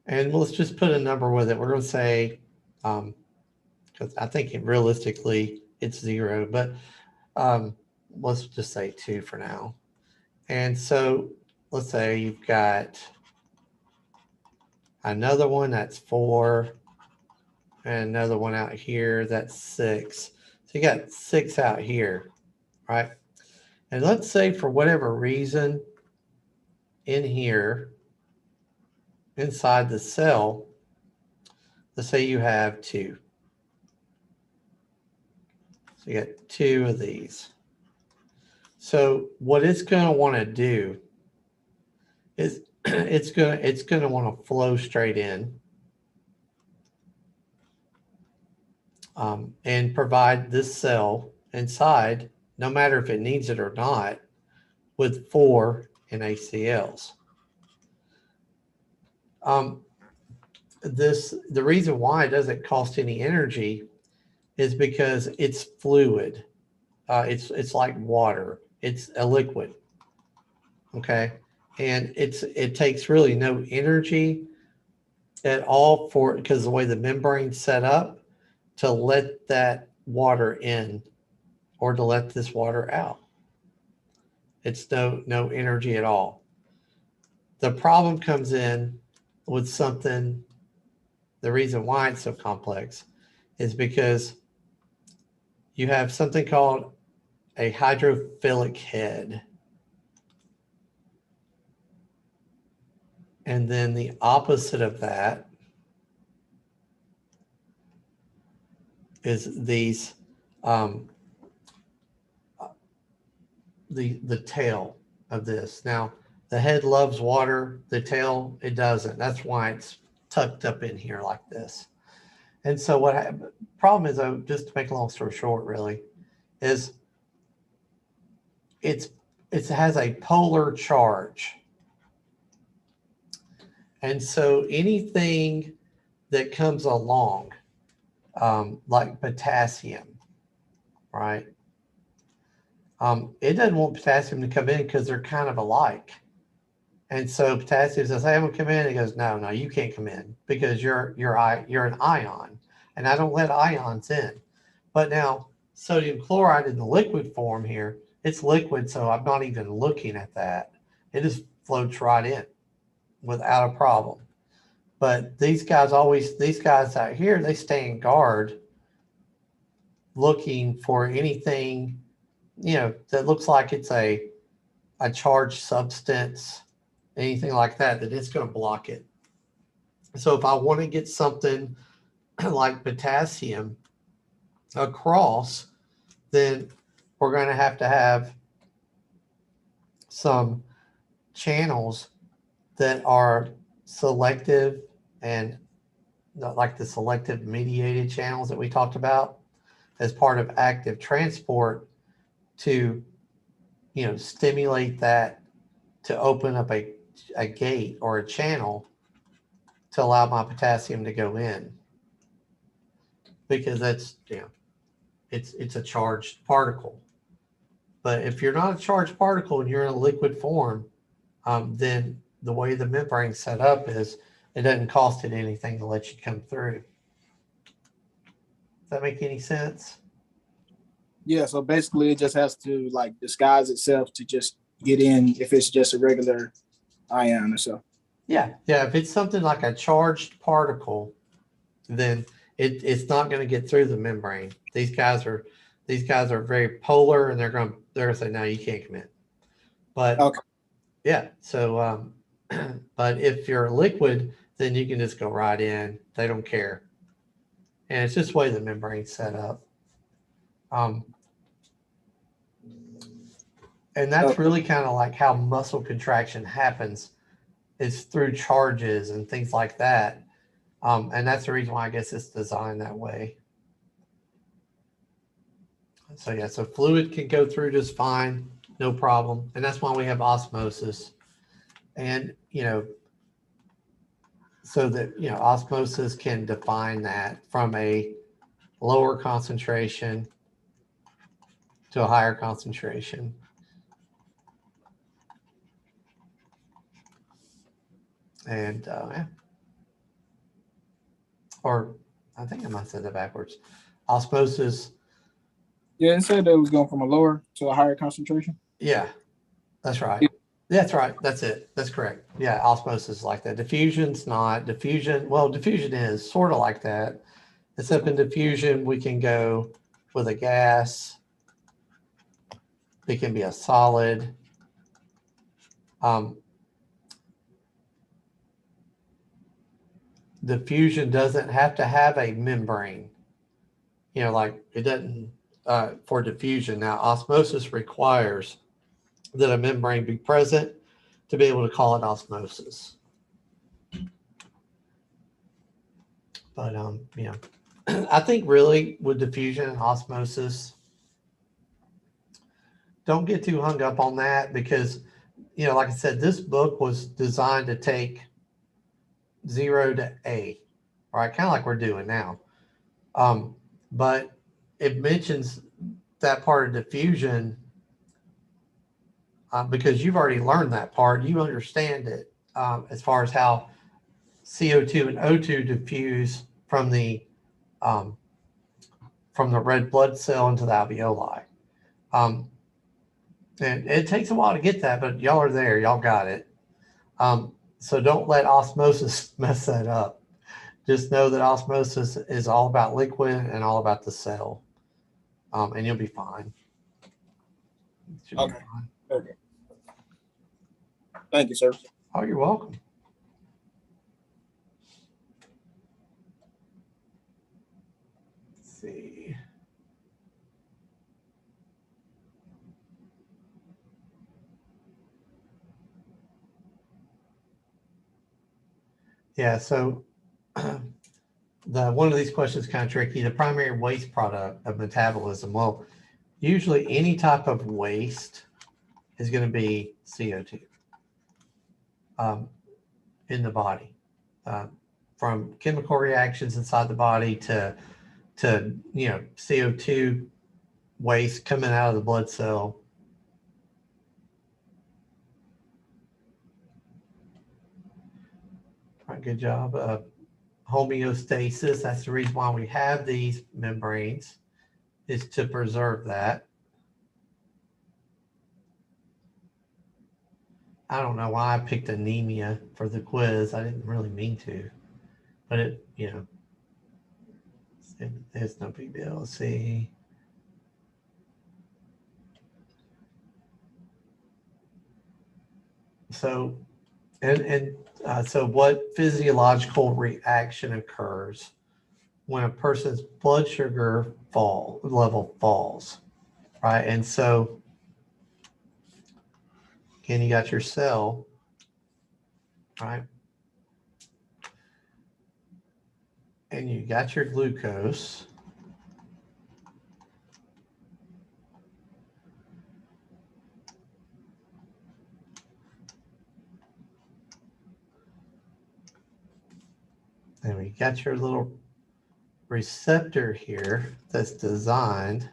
and let's just put a number with it. We're going to say, because I think realistically it's 0, but let's just say 2 for now. And so let's say you've got another one that's 4, and another one out here that's 6. So you got 6 out here, right? And let's say for whatever reason in here, inside the cell, let's say you have 2. So you got 2 of these. So what it's going to want to do is it's going to want to flow straight in. and provide this cell inside, no matter if it needs it or not, with 4 NaCls. The reason why it doesn't cost any energy is because it's fluid. It's like water. It's a liquid. Okay, and it takes really no energy at all because the way the membrane's set up to let that water in or to let this water out. It's no energy at all. The problem comes in with something. The reason why it's so complex is because you have something called a hydrophilic head. And then the opposite of that is these, the tail of this. Now, the head loves water, the tail, it doesn't. That's why it's tucked up in here like this. And so problem is, though, just to make a long story short, really, is it has a polar charge. And so anything that comes along, like potassium, right? It doesn't want potassium to come in because they're kind of alike. And so potassium says, hey, I'm gonna come in. He goes, no, you can't come in because you're an ion, and I don't let ions in. But now sodium chloride in the liquid form here, it's liquid, so I'm not even looking at that. It just floats right in without a problem. But these guys out here, they stay in guard looking for anything, that looks like it's a charged substance, anything like that it's going to block it. So if I want to get something like potassium across, then we're going to have some channels that are selective, and like the selective mediated channels that we talked about as part of active transport to, stimulate that to open up a gate or a channel to allow my potassium to go in, because that's, it's a charged particle. But if you're not a charged particle and you're in a liquid form, then the way the membrane's set up is it doesn't cost it anything to let you come through. Does that make any sense? Yeah, so basically it just has to like disguise itself to just get in if it's just a regular ion or so. Yeah. If it's something like a charged particle, then it's not going to get through the membrane. These guys are very polar, and they're going to say, no, you can't come in. But okay. Yeah, so but if you're a liquid, then you can just go right in. They don't care. And it's just the way the membrane's set up. And that's really kind of like how muscle contraction happens. It's through charges and things like that. And that's the reason why I guess it's designed that way. So yeah, so fluid can go through just fine, no problem. And that's why we have osmosis. And, so that, osmosis can define that from a lower concentration to a higher concentration. And, or I think I might have said that backwards. Osmosis. Yeah, it said that it was going from a lower to a higher concentration. Yeah, that's right. That's right. That's it. That's correct. Yeah, osmosis is like that. Diffusion's not. Diffusion is sort of like that. Except in diffusion, we can go with a gas. It can be a solid. Diffusion doesn't have to have a membrane. Like it doesn't for diffusion. Now, osmosis requires that a membrane be present to be able to call it osmosis. But I think really with diffusion and osmosis, don't get too hung up on that because, like I said, this book was designed to take 0 to A, right? Kind of like we're doing now. But it mentions that part of diffusion because you've already learned that part. You understand it as far as how CO2 and O2 diffuse from the red blood cell into the alveoli. And it takes a while to get that, but y'all are there. Y'all got it. So don't let osmosis mess that up. Just know that osmosis is all about liquid and all about the cell. And you'll be fine. Okay. Okay. Thank you, sir. Oh, you're welcome. Let's see. Yeah, so one of these questions is kind of tricky. The primary waste product of metabolism. Well, usually any type of waste is going to be CO2 in the body, from chemical reactions inside the body to CO2 waste coming out of the blood cell. All right, good job. Homeostasis, that's the reason why we have these membranes, is to preserve that. I don't know why I picked anemia for the quiz. I didn't really mean to, but it's no big deal. Let's see. So, so what physiological reaction occurs when a person's blood sugar level falls, right? And so, again, you got your cell, right? And you got your glucose. And we got your little receptor here that's designed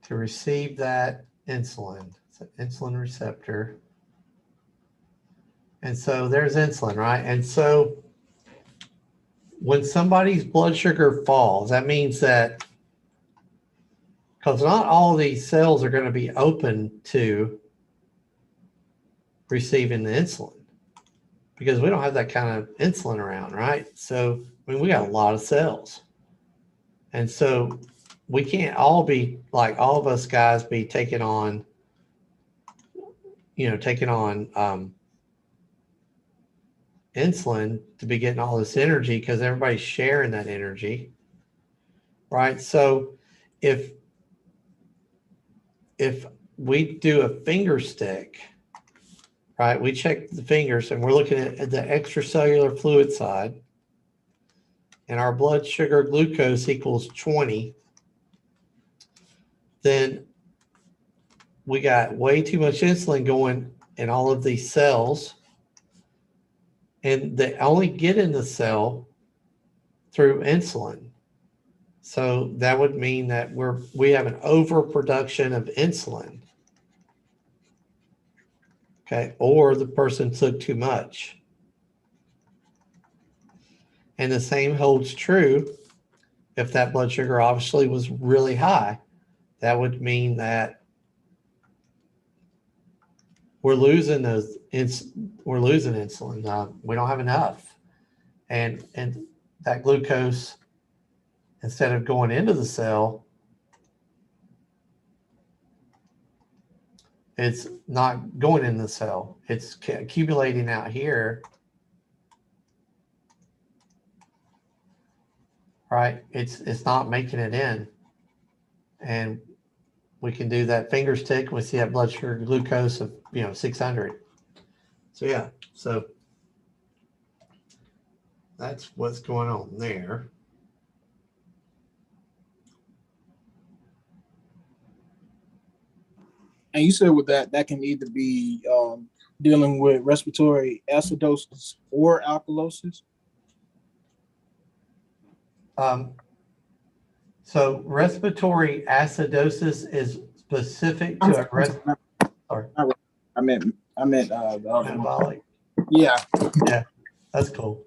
to receive that insulin. It's an insulin receptor. And so there's insulin, right? And so when somebody's blood sugar falls, that means that, because not all of these cells are going to be open to receiving the insulin, because we don't have that kind of insulin around, right? So, I mean, we got a lot of cells. And so we can't all be like, all of us guys be taking on insulin to be getting all this energy, because everybody's sharing that energy, right? So if we do a finger stick, right, we check the fingers and we're looking at the extracellular fluid side, and our blood sugar glucose equals 20, then we got way too much insulin going in all of these cells, and they only get in the cell through insulin. So that would mean that we have an overproduction of insulin. Okay, or the person took too much. And the same holds true if that blood sugar obviously was really high. That would mean that we're losing insulin. We don't have enough, and that glucose, instead of going into the cell, it's not going in the cell. It's accumulating out here, right? It's not making it in, and we can do that finger stick, and we see that blood sugar glucose of 600. So yeah, so that's what's going on there. And you said with that can either be dealing with respiratory acidosis or alkalosis. So respiratory acidosis is specific to I meant the other one. metabolic. Yeah. Yeah, that's cool.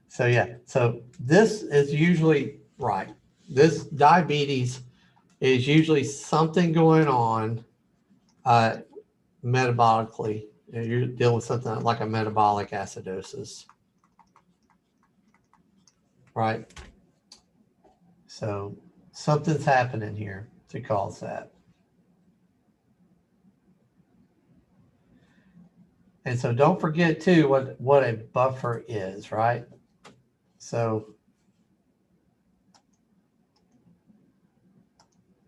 So yeah, so this is usually right. This diabetes is usually something going on metabolically. You're dealing with something like a metabolic acidosis, right? So something's happening here to cause that. And so don't forget too what a buffer is, right? So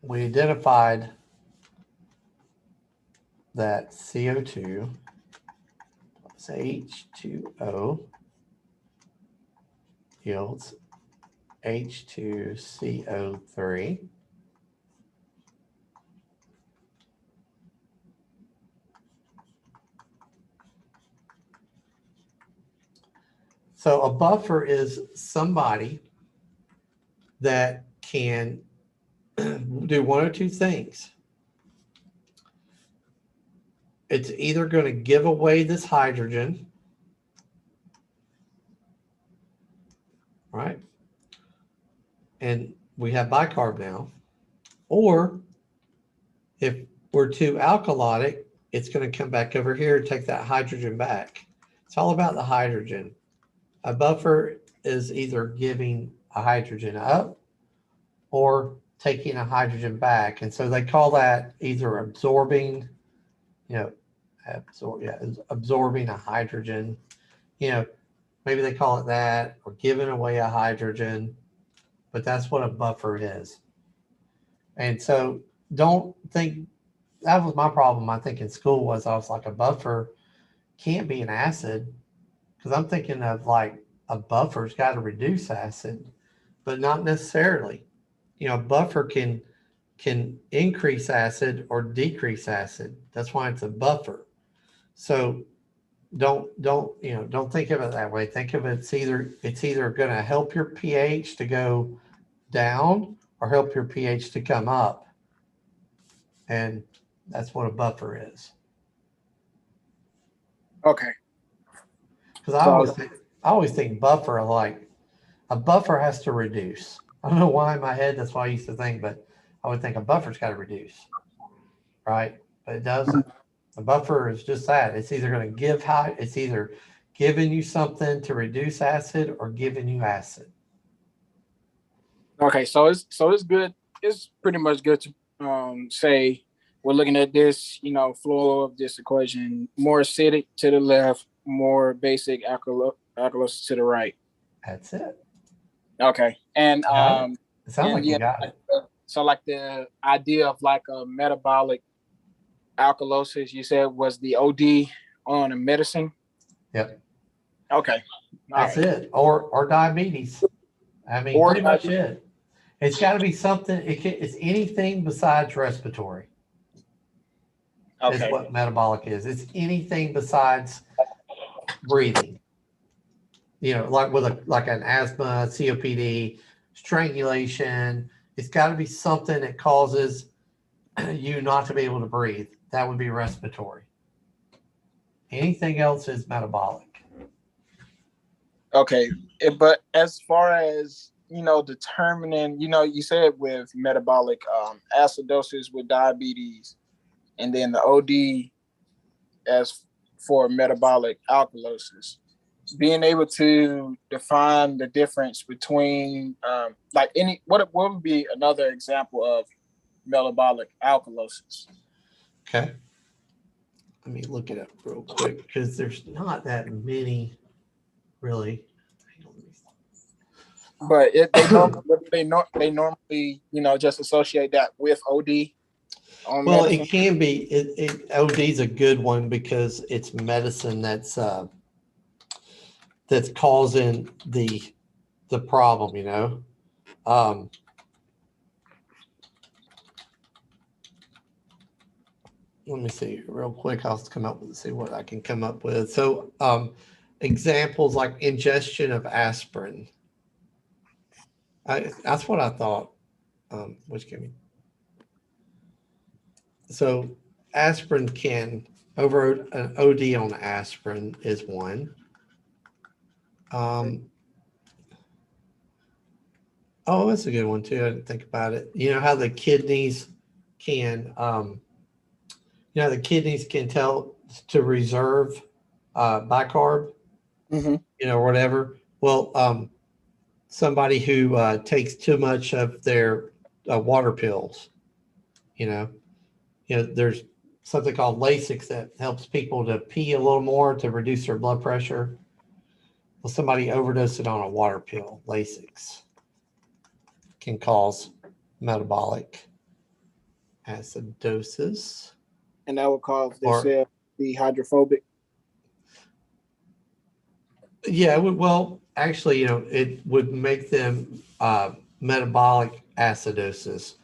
we identified that CO2 plus H2O yields H2CO3. So a buffer is somebody that can do one or two things. It's either going to give away this hydrogen, right? And we have bicarb now. Or if we're too alkalotic, it's going to come back over here and take that hydrogen back. It's all about the hydrogen. A buffer is either giving a hydrogen up or taking a hydrogen back. And so they call that either absorbing, absorbing a hydrogen, maybe they call it that, or giving away a hydrogen, but that's what a buffer is. And so don't think, that was my problem, I think in school was, I was like, a buffer can't be an acid, because I'm thinking of like a buffer's got to reduce acid, but not necessarily. A buffer can increase acid or decrease acid. That's why it's a buffer. So don't think of it that way. Think of it, it's either going to help your pH to go down or help your pH to come up. And that's what a buffer is. Okay. Because I always think buffer, like a buffer has to reduce. I don't know why in my head that's what I used to think, but I would think a buffer's got to reduce, right? But it doesn't. A buffer is just that. It's either going to give it's either giving you something to reduce acid or giving you acid. Okay, so it's good. It's pretty much good to say we're looking at this, flow of this equation, more acidic to the left, more basic alkalosis to the right. That's it. Okay, and it sounds like you got it. So like the idea of like a metabolic alkalosis, you said was the OD on a medicine. Yep. Okay. That's it. Or diabetes. I mean, pretty much it. It's got to be something. It's anything besides respiratory. Okay. Is what metabolic is. It's anything besides breathing. Like with an asthma, COPD, strangulation. It's got to be something that causes you not to be able to breathe. That would be respiratory. Anything else is metabolic. Okay, but as far as determining, you said with metabolic acidosis with diabetes, and then the OD as for metabolic alkalosis, being able to define the difference between what would be another example of metabolic alkalosis? Okay. Let me look it up real quick because there's not that many really. But they normally just associate that with OD. Well, medicine. It can be. OD is a good one because it's medicine that's that's causing the problem, you know. Let me see real quick. I'll come up with see what I can come up with. So examples like ingestion of aspirin. That's what I thought. Which gave me. So aspirin can over an OD on aspirin is one. Oh, that's a good one too. I didn't think about it. You know how the kidneys can, the kidneys can tell to reserve bicarb, whatever. Well, somebody who takes too much of their water pills, there's something called Lasix that helps people to pee a little more to reduce their blood pressure. Well, somebody overdosed it on a water pill, Lasix, can cause metabolic acidosis. And that would cause, they said, be hydrophobic. Yeah, it would, well, actually, it would make them metabolic acidosis.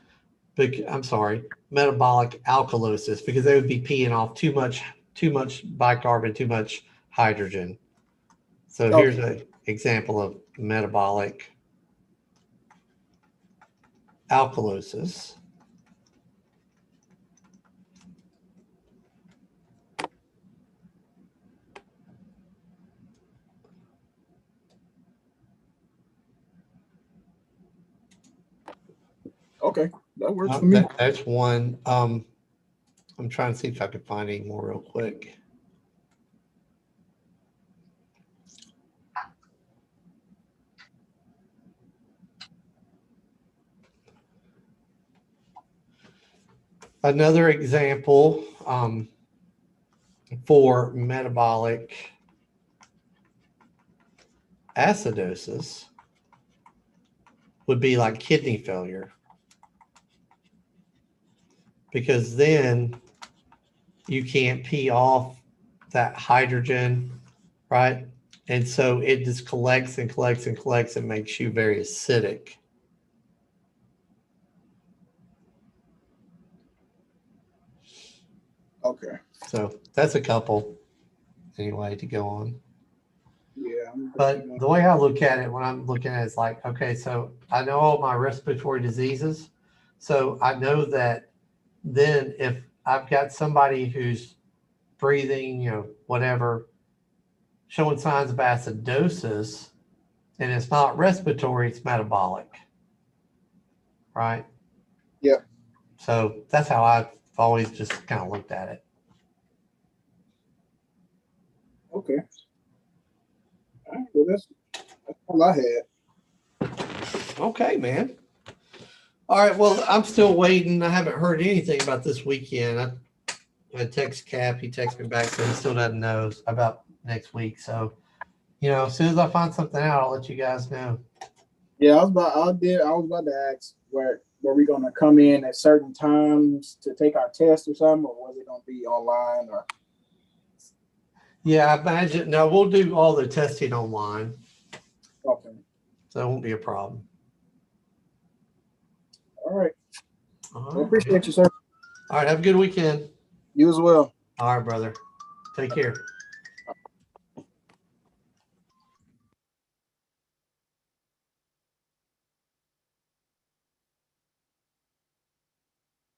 I'm sorry, metabolic alkalosis, because they would be peeing off too much bicarb and too much hydrogen. So here's an example of metabolic alkalosis. Okay, that works for me. That's one. I'm trying to see if I can find any more real quick. Another example for metabolic acidosis would be like kidney failure, because then you can't pee off that hydrogen, right? And so it just collects and collects and collects and makes you very acidic. Okay. So that's a couple anyway to go on. Yeah. But the way I look at it when I'm looking at it is like, okay, so I know all my respiratory diseases. So I know that then if I've got somebody who's breathing, whatever, showing signs of acidosis, and it's not respiratory, it's metabolic, right? Yeah. So that's how I've always just kind of looked at it. Okay. All right, well, that's all I had. Okay, man. All right, well, I'm still waiting. I haven't heard anything about this weekend. I text Cap, he texted me back, so he still doesn't know about next week. So, as soon as I find something out, I'll let you guys know. Yeah, I was about to ask where we gonna come in at certain times to take our test or something, or was it gonna be online or? Yeah, I imagine. No, we'll do all the testing online. Okay. So it won't be a problem. All right. I I appreciate you, sir. All right. Have a good weekend. You as well. All right, brother. Take care.